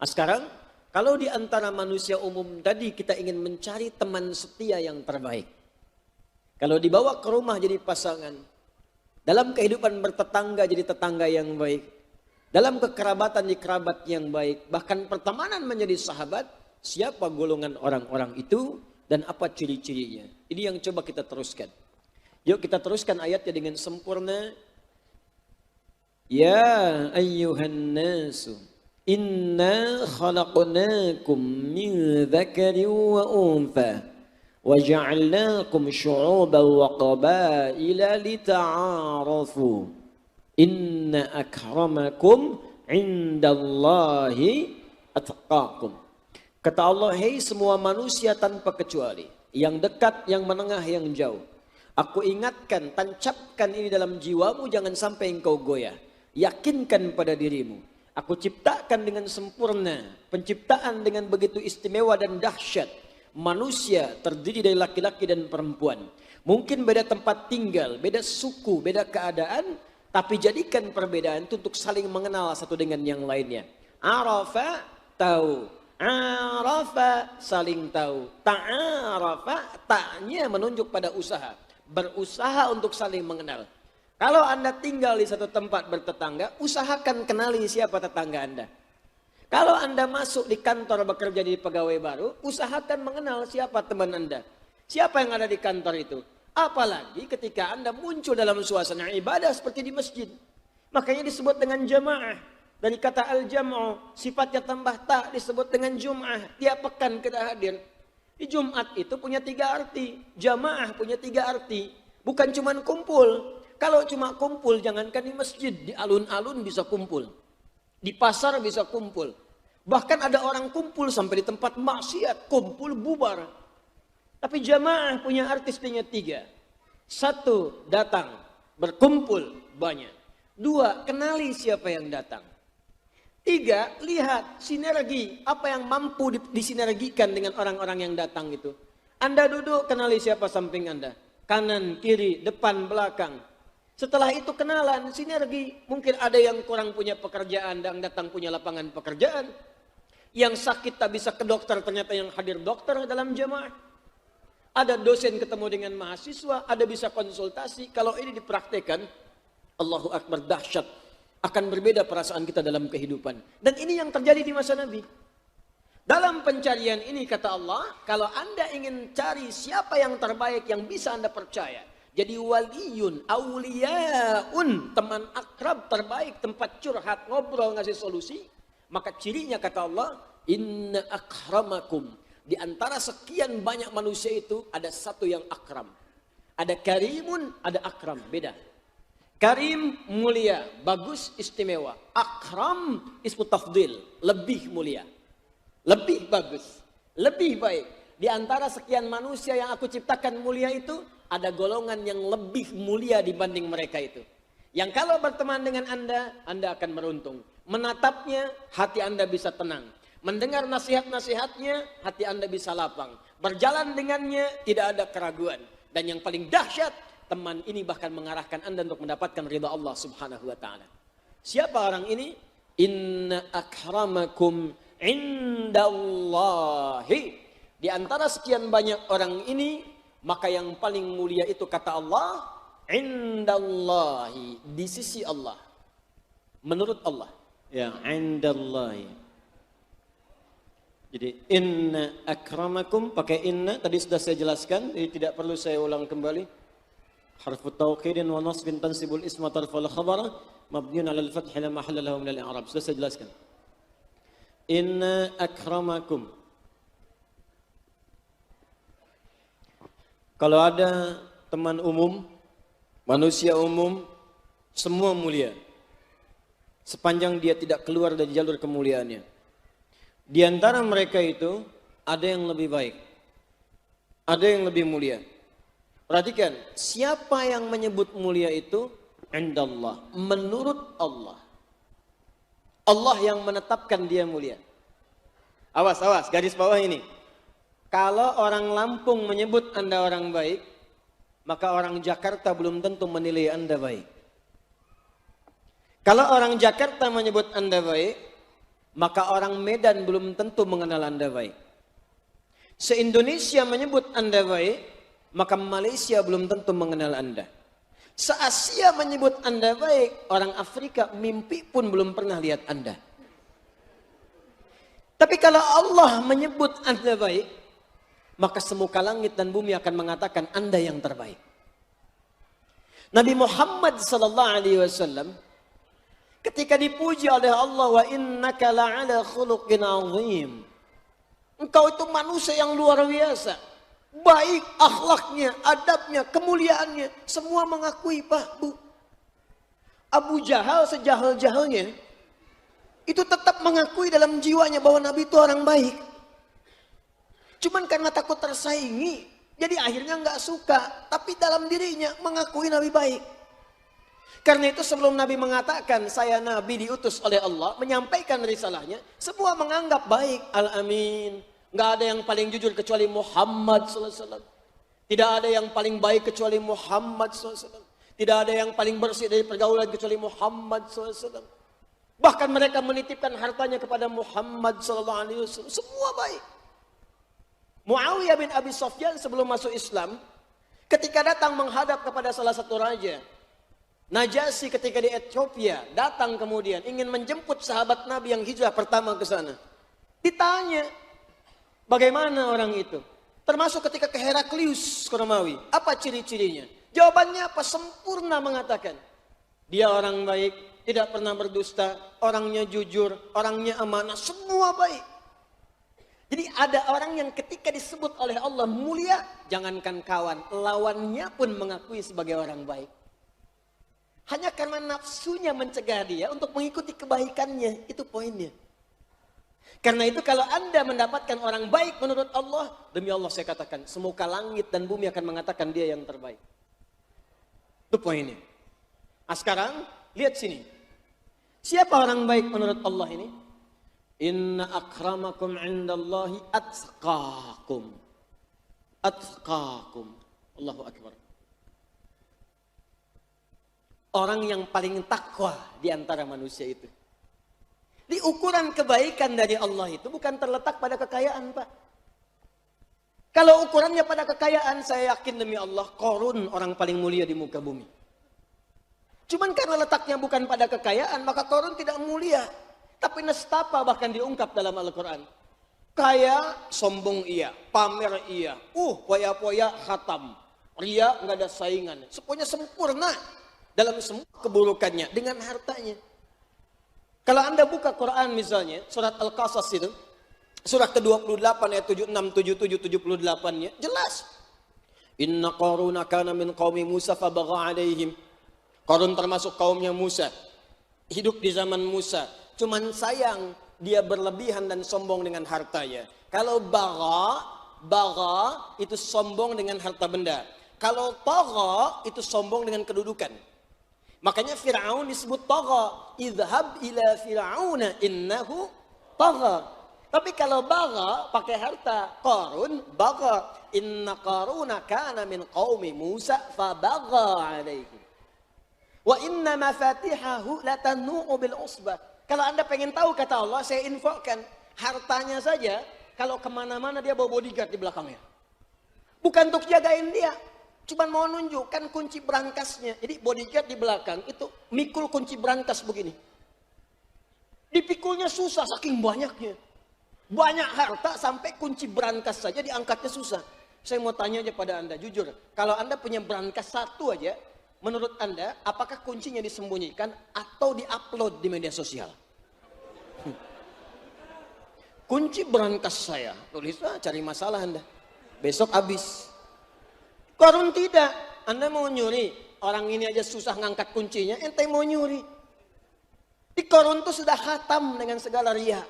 Nah, sekarang kalau di antara manusia umum tadi kita ingin mencari teman setia yang terbaik. Kalau dibawa ke rumah jadi pasangan, dalam kehidupan bertetangga jadi tetangga yang baik, dalam kekerabatan di kerabat yang baik, bahkan pertemanan menjadi sahabat, siapa golongan orang-orang itu dan apa ciri-cirinya. Ini yang coba kita teruskan. Yuk kita teruskan ayatnya dengan sempurna. Ya ayyuhan nasu, inna khalaqnakum min dzakarin wa untha wa ja'alnakum syu'uban wa qabaila lita'arafu. Inna akramakum indallahi atqakum. Kata Allah, hei semua manusia tanpa kecuali, yang dekat, yang menengah, yang jauh. Aku ingatkan, tancapkan ini dalam jiwamu, jangan sampai engkau goyah. Yakinkan pada dirimu. Aku ciptakan dengan sempurna, penciptaan dengan begitu istimewa dan dahsyat. Manusia terdiri dari laki-laki dan perempuan. Mungkin beda tempat tinggal, beda suku, beda keadaan, tapi jadikan perbedaan itu untuk saling mengenal satu dengan yang lainnya. Arafa, tahu. Arafa, saling tahu. Ta'arafa, ta'nya menunjuk pada usaha. Berusaha untuk saling mengenal. Kalau Anda tinggal di satu tempat bertetangga, usahakan kenali siapa tetangga Anda. Kalau Anda masuk di kantor bekerja di pegawai baru, usahakan mengenal siapa teman Anda. Siapa yang ada di kantor itu. Apalagi ketika Anda muncul dalam suasana ibadah seperti di masjid. Makanya disebut dengan jamaah. Dari kata al-jam'u, sifatnya tambah tak disebut dengan jum'ah. Tiap pekan kita hadir. Di Jumat itu punya 3 arti. Jamaah punya 3 arti. Bukan cuma kumpul. Kalau cuma kumpul, jangankan di masjid. Di alun-alun bisa kumpul. Di pasar bisa kumpul. Bahkan ada orang kumpul sampai di tempat maksiat. Kumpul bubar. Tapi jamaah punya arti setidaknya 3. 1, datang. Berkumpul banyak. 2, kenali siapa yang datang. 3, lihat sinergi, apa yang mampu disinergikan dengan orang-orang yang datang itu. Anda duduk, kenali siapa samping Anda. Kanan, kiri, depan, belakang. Setelah itu kenalan, sinergi. Mungkin ada yang kurang punya pekerjaan dan datang punya lapangan pekerjaan. Yang sakit tak bisa ke dokter, ternyata yang hadir dokter dalam jamaah. Ada dosen ketemu dengan mahasiswa, ada bisa konsultasi. Kalau ini dipraktekan, Allahu Akbar, dahsyat. Akan berbeda perasaan kita dalam kehidupan. Dan ini yang terjadi di masa Nabi. Dalam pencarian ini kata Allah, kalau Anda ingin cari siapa yang terbaik yang bisa Anda percaya. Jadi waliyun, awliyaun, teman akrab terbaik, tempat curhat, ngobrol, ngasih solusi. Maka cirinya kata Allah, inna akramakum. Di antara sekian banyak manusia itu ada satu yang akram. Ada karimun, ada akram, beda. Karim mulia, bagus, istimewa. Akram ismu tafdil, lebih mulia. Lebih bagus, lebih baik. Di antara sekian manusia yang aku ciptakan mulia itu, ada golongan yang lebih mulia dibanding mereka itu. Yang kalau berteman dengan Anda akan beruntung. Menatapnya, hati Anda bisa tenang. Mendengar nasihat-nasihatnya, hati Anda bisa lapang. Berjalan dengannya, tidak ada keraguan. Dan yang paling dahsyat, teman ini bahkan mengarahkan Anda untuk mendapatkan ridha Allah Subhanahu wa taala. Siapa orang ini? Inna akramakum indallahi. Di antara sekian banyak orang ini, maka yang paling mulia itu kata Allah, indallahi, di sisi Allah. Menurut Allah. Ya, indallahi. Jadi inna akramakum pakai inna, tadi sudah saya jelaskan, jadi tidak perlu saya ulang kembali. Harfu tauqidin wa nasbin tansibul isma tarfal khabara mabniun 'ala al-fath la mahalla lahu min al-i'rab. Sudah saya jelaskan. Inna akramakum. Kalau ada teman umum, manusia umum, semua mulia. Sepanjang dia tidak keluar dari jalur kemuliaannya. Di antara mereka itu ada yang lebih baik. Ada yang lebih mulia. Perhatikan, siapa yang menyebut mulia itu? Indallah, menurut Allah. Allah yang menetapkan dia mulia. Awas, awas, garis bawah ini. Kalau orang Lampung menyebut Anda orang baik, maka orang Jakarta belum tentu menilai Anda baik. Kalau orang Jakarta menyebut Anda baik, maka orang Medan belum tentu mengenal Anda baik. Se-Indonesia menyebut Anda baik, maka Malaysia belum tentu mengenal Anda. Se-Asia menyebut Anda baik, orang Afrika mimpi pun belum pernah lihat Anda. Tapi kalau Allah menyebut Anda baik, maka semuka langit dan bumi akan mengatakan Anda yang terbaik. Nabi Muhammad SAW ketika dipuji oleh Allah, wa innaka la'ala khuluqin azim. Engkau itu manusia yang luar biasa. Baik akhlaknya, adabnya, kemuliaannya. Semua mengakui, Pak, Bu. Abu Jahal sejahal-jahalnya, itu tetap mengakui dalam jiwanya bahwa Nabi itu orang baik. Cuman karena takut tersaingi, jadi akhirnya nggak suka. Tapi dalam dirinya mengakui Nabi baik. Karena itu sebelum Nabi mengatakan saya Nabi diutus oleh Allah menyampaikan risalahnya, semua menganggap baik. Al-Amin. Nggak ada yang paling jujur kecuali Muhammad SAW. Tidak ada yang paling baik kecuali Muhammad SAW. Tidak ada yang paling bersih dari pergaulan kecuali Muhammad SAW. Bahkan mereka menitipkan hartanya kepada Muhammad SAW. Semua baik. Muawiyah bin Abi Sufyan sebelum masuk Islam, ketika datang menghadap kepada salah satu raja, Najasyi ketika di Ethiopia, datang kemudian ingin menjemput sahabat Nabi yang hijrah pertama ke sana. Ditanya, bagaimana orang itu? Termasuk ketika ke Heraklius Romawi, apa ciri-cirinya? Jawabannya apa? Sempurna mengatakan, dia orang baik, tidak pernah berdusta, orangnya jujur, orangnya amanah, semua baik. Jadi ada orang yang ketika disebut oleh Allah mulia, jangankan kawan, lawannya pun mengakui sebagai orang baik. Hanya karena nafsunya mencegah dia untuk mengikuti kebaikannya, itu poinnya. Karena itu kalau Anda mendapatkan orang baik menurut Allah, demi Allah saya katakan, semuka langit dan bumi akan mengatakan dia yang terbaik. Itu poinnya. Nah sekarang, lihat sini. Siapa orang baik menurut Allah ini? Inna akramakum indallahi atqakum. Atqakum. Allahu Akbar. Orang yang paling takwa di antara manusia itu. Di ukuran kebaikan dari Allah itu bukan terletak pada kekayaan, Pak. Kalau ukurannya pada kekayaan, saya yakin demi Allah, Qarun orang paling mulia di muka bumi. Cuman karena letaknya bukan pada kekayaan, maka Qarun tidak mulia. Tapi nestapa bahkan diungkap dalam Al-Quran. Kaya, sombong iya. Pamer iya. Poya-poya khatam. Ria nggak ada saingan. Semuanya sempurna dalam semua keburukannya dengan hartanya. Kalau Anda buka Quran misalnya, surat Al-Qasas itu, surat ke-28 ayat 76, 77, 78-nya, jelas. Inna Qaruna kana min qaumi Musa fabagha alaihim. Qarun termasuk kaumnya Musa. Hidup di zaman Musa. Cuman sayang dia berlebihan dan sombong dengan hartanya. Kalau bagha itu sombong dengan harta benda. Kalau tagha itu sombong dengan kedudukan. Makanya Fir'aun disebut tagha. Idhab ila Fir'auna innahu tagha. Tapi kalau bagha pakai harta, Qarun bagha. Inna Qaruna kana min qaumi Musa fabagha alaihi. Wa inna mafatihahu latanu'u bil usbah. Kalau Anda pengen tahu kata Allah, saya infokan hartanya saja, kalau kemana-mana dia bawa bodyguard di belakangnya. Bukan untuk jagain dia, cuma mau nunjukkan kunci berangkasnya. Jadi bodyguard di belakang itu mikul kunci berangkas begini. Dipikulnya susah saking banyaknya. Banyak harta sampai kunci berangkas saja diangkatnya susah. Saya mau tanya aja pada Anda, jujur. Kalau Anda punya berangkas satu aja, menurut Anda, apakah kuncinya disembunyikan atau diupload di media sosial? Kunci berangkas saya, tulislah cari masalah Anda. Besok habis. Qarun tidak. Anda mau nyuri, orang ini aja susah ngangkat kuncinya, ente mau nyuri. Di Qarun itu sudah khatam dengan segala riya.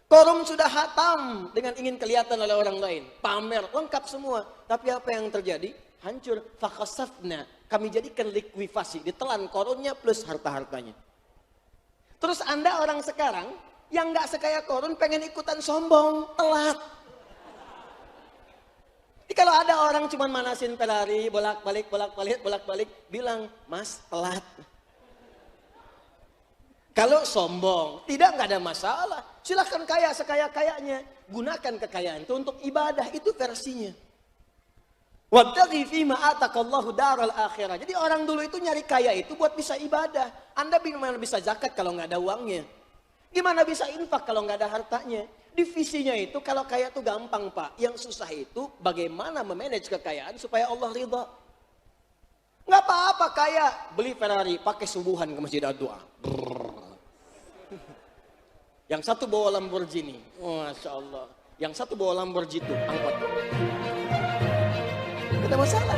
Qarun sudah khatam dengan ingin kelihatan oleh orang lain. Pamer, lengkap semua. Tapi apa yang terjadi? Hancur. Fakhasafna. Kami jadikan likuifasi, ditelan Qarunnya plus harta-hartanya. Terus Anda orang sekarang yang nggak sekaya Qarun pengen ikutan sombong, telat. Jadi kalau ada orang cuma manasin Ferrari, bolak-balik, bilang, Mas telat. Kalau sombong, nggak ada masalah. Silahkan kaya sekaya-kayanya. Gunakan kekayaan itu untuk ibadah, itu versinya. Wabtaghi fima atakallahu daral akhirah. Jadi orang dulu itu nyari kaya itu buat bisa ibadah. Anda gimana bisa zakat kalau nggak ada uangnya? Gimana bisa infak kalau nggak ada hartanya? Divisinya itu kalau kaya itu gampang Pak. Yang susah itu bagaimana memanage kekayaan supaya Allah ridha. Nggak apa-apa kaya, beli Ferrari, pakai subuhan ke masjid doa. Yang satu bawa Lamborghini, Masya Allah. Yang satu bawa Lamborghini, angkot. Tidak ada masalah.